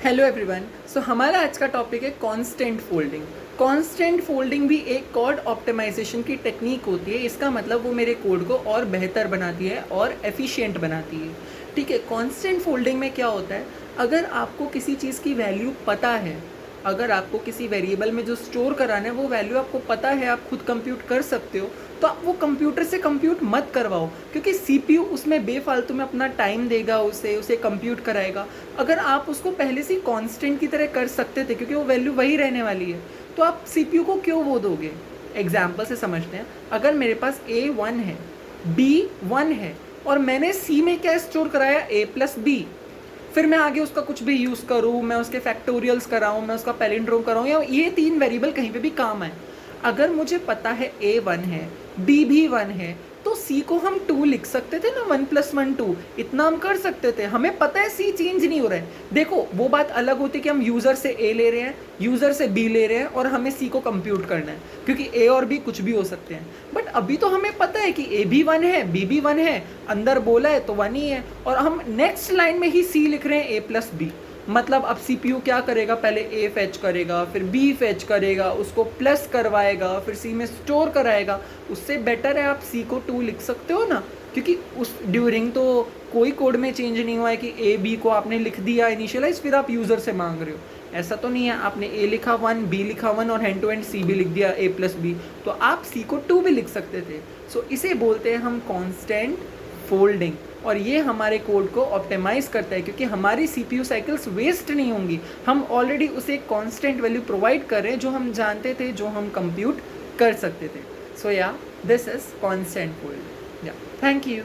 Hello everyone. सो हमारा आज का टॉपिक है कांस्टेंट फोल्डिंग। कांस्टेंट फोल्डिंग भी एक कोड ऑप्टिमाइजेशन की टेक्निक होती है। इसका मतलब वो मेरे कोड को और बेहतर बनाती है और एफिशिएंट बनाती है। ठीक है, कांस्टेंट फोल्डिंग में क्या होता है, अगर आपको किसी चीज़ की वैल्यू पता है, अगर आपको किसी वेरिएबल में जो स्टोर कराना है वो वैल्यू आपको पता है, आप खुद कंप्यूट कर सकते हो, तो आप वो कंप्यूटर से कंप्यूट मत करवाओ, क्योंकि सीपीयू उसमें बेफालतू में अपना टाइम देगा, उसे कंप्यूट कराएगा। अगर आप उसको पहले से कांस्टेंट की तरह कर सकते थे, क्योंकि वो वैल्यू वही रहने वाली है, तो आप सीपीयू को क्यों वो दोगे। एग्जाम्पल से समझते हैं। अगर मेरे पास A1 है, B1 है, और मैंने C में क्या स्टोर कराया, A+B, फिर मैं आगे उसका कुछ भी यूज़ करूँ, मैं उसके फैक्टोरियल्स कराऊँ, मैं उसका पैलिंड्रोम कराऊँ, या ये तीन वेरिएबल कहीं पे भी काम आए। अगर मुझे पता है A1 है, B भी 1 है, तो C को हम 2 लिख सकते थे ना, 1 + 1 2, इतना हम कर सकते थे। हमें पता है C चेंज नहीं हो रहा है। देखो, वो बात अलग होती है कि हम यूज़र से A ले रहे हैं, यूज़र से B ले रहे हैं, और हमें C को कंप्यूट करना है, क्योंकि A और B कुछ भी हो सकते हैं। बट अभी तो हमें पता है कि A भी 1 है, B भी 1 है, अंदर बोला है तो 1 ही है, और हम नेक्स्ट लाइन में ही C लिख रहे हैं A+B। मतलब अब सीपीयू क्या करेगा, पहले ए फेच करेगा, फिर बी फेच करेगा, उसको प्लस करवाएगा, फिर सी में स्टोर कराएगा। उससे बेटर है आप सी को 2 लिख सकते हो ना, क्योंकि उस ड्यूरिंग तो कोई कोड में चेंज नहीं हुआ है कि ए बी को आपने लिख दिया इनिशियलाइज, फिर आप यूज़र से मांग रहे हो। ऐसा तो नहीं है, आपने ए लिखा 1, बी लिखा 1, और हैंड टू हैंड सी भी लिख दिया A+B, तो आप सी को 2 भी लिख सकते थे। सो इसे बोलते हैं हम कांस्टेंट फोल्डिंग, और ये हमारे कोड को ऑप्टिमाइज़ करता है, क्योंकि हमारी सीपीयू साइकिल्स वेस्ट नहीं होंगी। हम ऑलरेडी उसे एक कांस्टेंट वैल्यू प्रोवाइड कर रहे हैं, जो हम जानते थे, जो हम कंप्यूट कर सकते थे। सो या, दिस इज कांस्टेंट फोल्डिंग। या, थैंक यू।